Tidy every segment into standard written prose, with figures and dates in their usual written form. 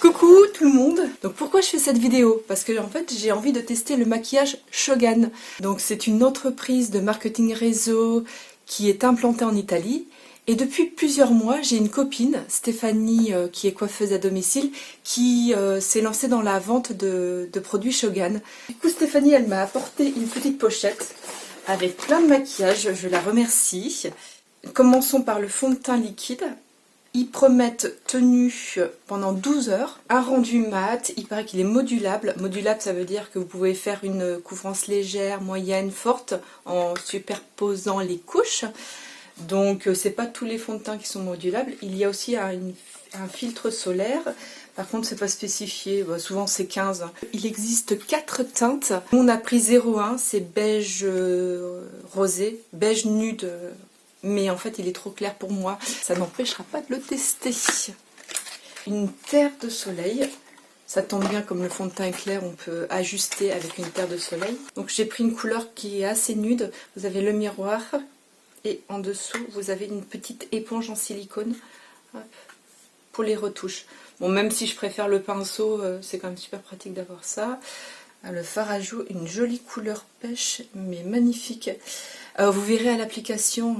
Coucou tout le monde. Donc pourquoi je fais cette vidéo? Parce que en fait j'ai envie de tester le maquillage Shogan. Donc c'est une entreprise de marketing réseau qui est implantée en Italie. Et depuis plusieurs mois, j'ai une copine, Stéphanie, qui est coiffeuse à domicile, qui s'est lancée dans la vente de produits Shogan. Du coup Stéphanie, elle m'a apporté une petite pochette avec plein de maquillage, je la remercie. Commençons par le fond de teint liquide. Ils promettent tenue pendant 12 heures, un rendu mat, il paraît qu'il est modulable. Modulable, ça veut dire que vous pouvez faire une couvrance légère, moyenne, forte, en superposant les couches. Donc c'est pas tous les fonds de teint qui sont modulables. Il y a aussi un filtre solaire. Par contre, c'est pas spécifié, souvent c'est 15. Il existe 4 teintes. On a pris 01, c'est beige rosé, beige nude. Mais en fait il est trop clair pour moi, ça n'empêchera pas de le tester. Une terre de soleil, ça tombe bien, comme le fond de teint est clair, on peut ajuster avec une terre de soleil. Donc j'ai pris une couleur qui est assez nude, vous avez le miroir et en dessous vous avez une petite éponge en silicone. Hop, pour les retouches. Bon, même si je préfère le pinceau, c'est quand même super pratique d'avoir ça. Le fard à joues, une jolie couleur pêche, mais magnifique. Vous verrez à l'application,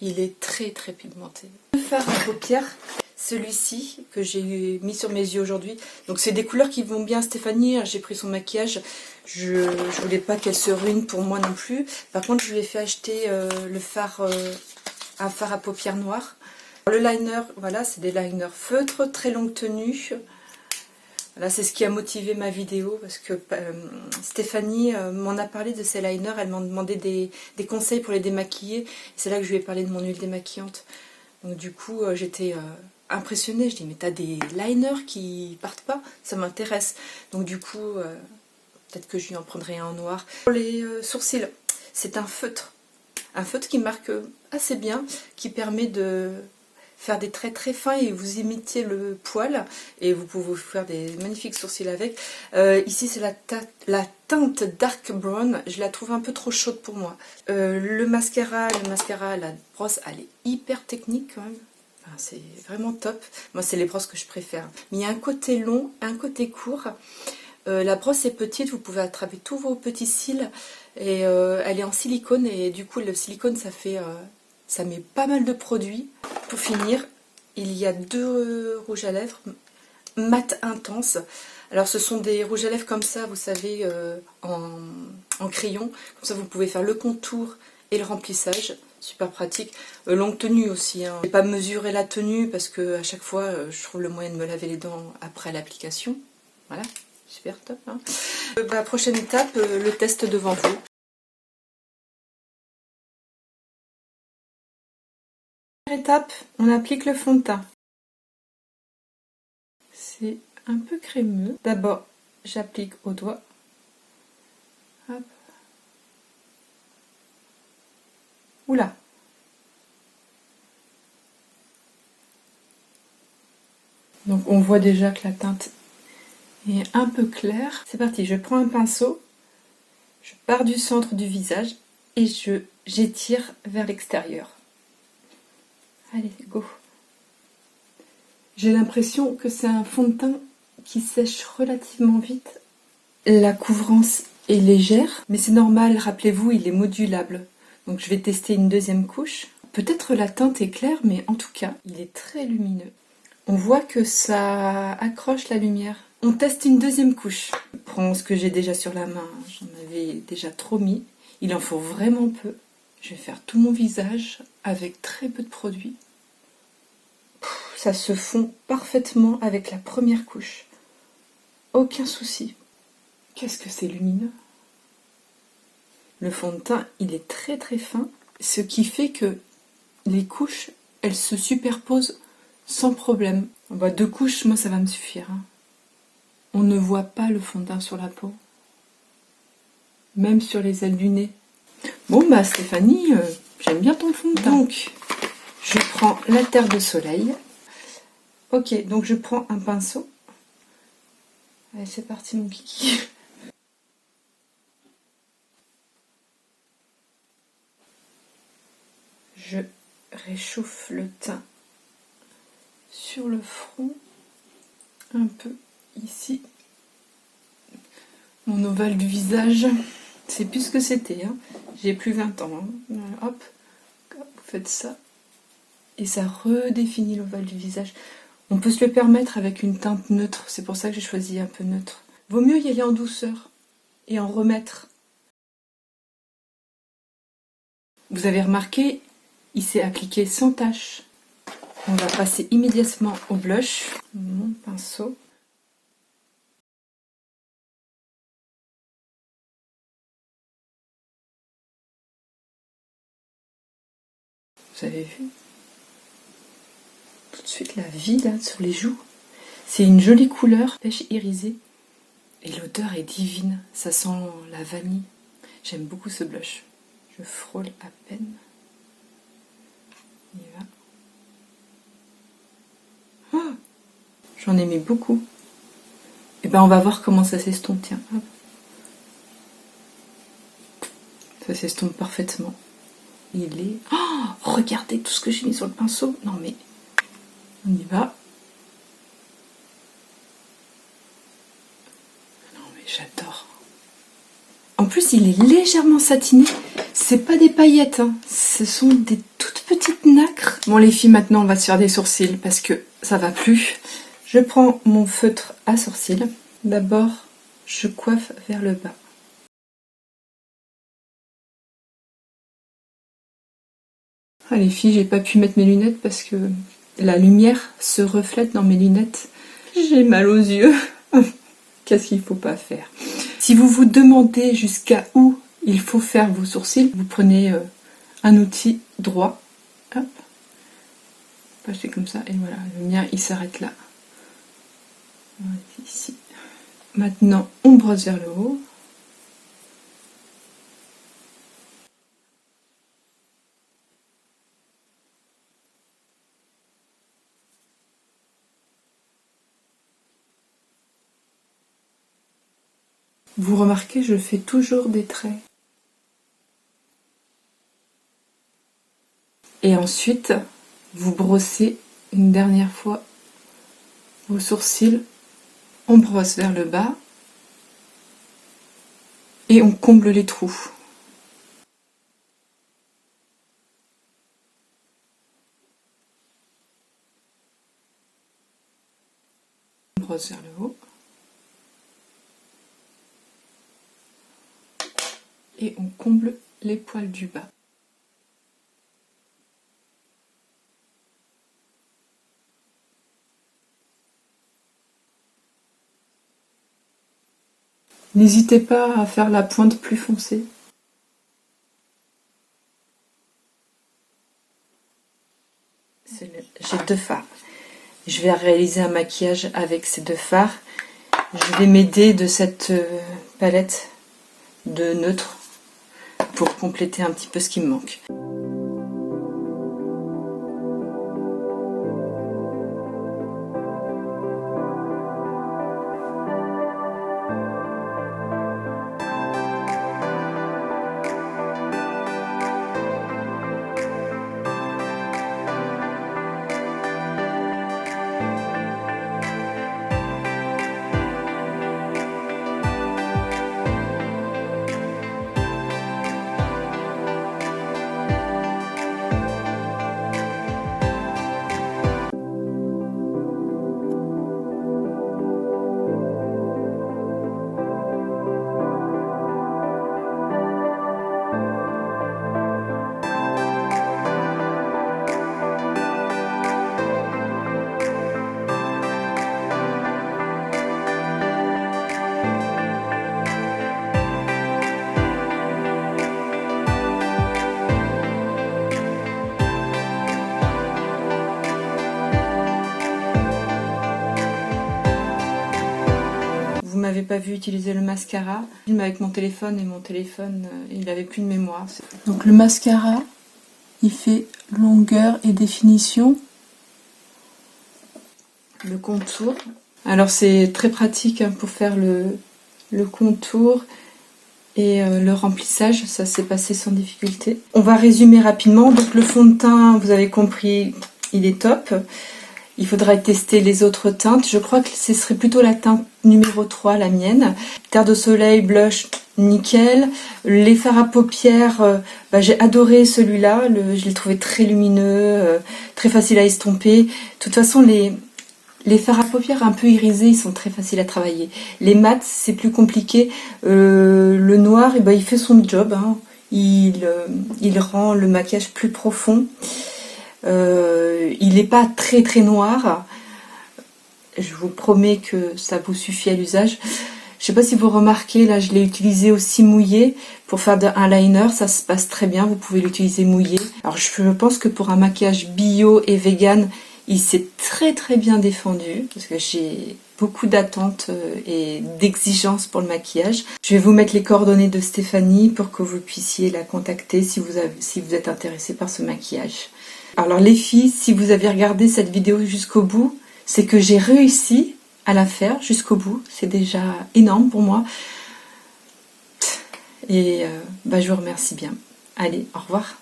il est très très pigmenté. Le fard à paupières, celui-ci que j'ai mis sur mes yeux aujourd'hui. Donc c'est des couleurs qui vont bien à Stéphanie. J'ai pris son maquillage. Je voulais pas qu'elle se ruine pour moi non plus. Par contre, je lui ai fait acheter le fard, un fard à paupières noir. Le liner, voilà, c'est des liners feutres, très longue tenue. Là, c'est ce qui a motivé ma vidéo, parce que Stéphanie m'en a parlé de ces liners, elle m'a demandé des conseils pour les démaquiller, c'est là que je lui ai parlé de mon huile démaquillante. Donc du coup, j'étais impressionnée, je dis mais t'as des liners qui partent pas, ça m'intéresse. Donc du coup, peut-être que je lui en prendrai un en noir. Pour les sourcils, c'est un feutre qui marque assez bien, qui permet de faire des traits très fins et vous imitez le poil et vous pouvez vous faire des magnifiques sourcils avec. Ici c'est la teinte Dark Brown, je la trouve un peu trop chaude pour moi. Le mascara, la brosse, elle est hyper technique quand même. Enfin, c'est vraiment top. Moi c'est les brosses que je préfère. Mais il y a un côté long, un côté court. La brosse est petite, vous pouvez attraper tous vos petits cils et elle est en silicone et du coup le silicone ça met pas mal de produits. Pour finir, il y a 2 rouges à lèvres mat intense. Alors ce sont des rouges à lèvres comme ça, vous savez, en crayon. Comme ça vous pouvez faire le contour et le remplissage. Super pratique. Longue tenue aussi. Je n'ai pas mesuré la tenue parce que à chaque fois je trouve le moyen de me laver les dents après l'application. Voilà, super top. Hein. Prochaine étape, le test devant vous. Première étape, on applique le fond de teint. C'est un peu crémeux. D'abord, j'applique au doigt. Hop. Oula. Donc on voit déjà que la teinte est un peu claire. C'est parti, je prends un pinceau, je pars du centre du visage et j'étire vers l'extérieur. Allez, go. J'ai l'impression que c'est un fond de teint qui sèche relativement vite. La couvrance est légère, mais c'est normal, rappelez-vous, il est modulable. Donc je vais tester une deuxième couche. Peut-être la teinte est claire, mais en tout cas, il est très lumineux. On voit que ça accroche la lumière. On teste une deuxième couche. Je prends ce que j'ai déjà sur la main, j'en avais déjà trop mis. Il en faut vraiment peu. Je vais faire tout mon visage avec très peu de produit. Ça se fond parfaitement avec la première couche. Aucun souci. Qu'est-ce que c'est lumineux! Le fond de teint, il est très très fin, ce qui fait que les couches, elles se superposent sans problème. 2 couches, moi ça va me suffire. Hein. On ne voit pas le fond de teint sur la peau. Même sur les ailes du nez. Bon Stéphanie, j'aime bien ton fond de teint. Donc, je prends la terre de soleil. Ok, donc je prends un pinceau. Allez, c'est parti mon kiki. Je réchauffe le teint sur le front. un peu ici. Mon ovale du visage, c'est plus ce que c'était, hein. J'ai plus 20 ans. Hein. Voilà, hop, vous faites ça. Et ça redéfinit l'ovale du visage. On peut se le permettre avec une teinte neutre, c'est pour ça que j'ai choisi un peu neutre. Vaut mieux y aller en douceur et en remettre. Vous avez remarqué, il s'est appliqué sans tache. On va passer immédiatement au blush. Mon pinceau. Vous avez vu? Tout de suite la vie là sur les joues. C'est une jolie couleur, pêche irisée. Et l'odeur est divine, ça sent la vanille. J'aime beaucoup ce blush. Je frôle à peine. On y va. Oh, j'en aimais beaucoup. Et ben on va voir comment ça s'estompe. Tiens, hop. Ça s'estompe parfaitement. Il est... Oh, regardez tout ce que j'ai mis sur le pinceau. Non mais... On y va. Non mais j'adore. En plus, il est légèrement satiné. C'est pas des paillettes, hein. Ce sont des toutes petites nacres. Bon les filles, maintenant on va se faire des sourcils parce que ça va plus. Je prends mon feutre à sourcils. D'abord, je coiffe vers le bas. Ah les filles, j'ai pas pu mettre mes lunettes parce que la lumière se reflète dans mes lunettes. J'ai mal aux yeux. Qu'est-ce qu'il faut pas faire? Si vous vous demandez jusqu'à où il faut faire vos sourcils, vous prenez un outil droit. Hop. Passez comme ça et voilà, le mien il s'arrête là. Ici. Maintenant, on brosse vers le haut. Vous remarquez, je fais toujours des traits. Et ensuite, vous brossez une dernière fois vos sourcils. On brosse vers le bas. Et on comble les trous. On brosse vers le haut. Et on comble les poils du bas. N'hésitez pas à faire la pointe plus foncée. J'ai deux fards. Je vais réaliser un maquillage avec ces deux fards. Je vais m'aider de cette palette de neutre pour compléter un petit peu ce qui me manque. Vous m'avez pas vu utiliser le mascara. Je filme avec mon téléphone et mon téléphone, il avait plus de mémoire. Donc le mascara, il fait longueur et définition. Le contour. Alors c'est très pratique hein, pour faire le contour et le remplissage. Ça s'est passé sans difficulté. On va résumer rapidement. Donc le fond de teint, vous avez compris, il est top. Il faudra tester les autres teintes. Je crois que ce serait plutôt la teinte numéro 3, la mienne. Terre de soleil, blush, nickel. Les fards à paupières, j'ai adoré celui-là. Je l'ai trouvé très lumineux, très facile à estomper. De toute façon, les fards à paupières un peu irisés, ils sont très faciles à travailler. Les mats, c'est plus compliqué. Le noir, il fait son job. Hein. Il rend le maquillage plus profond. Il n'est pas très très noir. Je vous promets que ça vous suffit à l'usage. Je ne sais pas si vous remarquez, là je l'ai utilisé aussi mouillé pour faire un liner, ça se passe très bien, vous pouvez l'utiliser mouillé. Alors je pense que pour un maquillage bio et vegan, il s'est très très bien défendu parce que j'ai beaucoup d'attentes et d'exigences pour le maquillage. Je vais vous mettre les coordonnées de Stéphanie pour que vous puissiez la contacter si vous êtes intéressé par ce maquillage. Alors les filles, si vous avez regardé cette vidéo jusqu'au bout, c'est que j'ai réussi à la faire jusqu'au bout. C'est déjà énorme pour moi. Et je vous remercie bien. Allez, au revoir.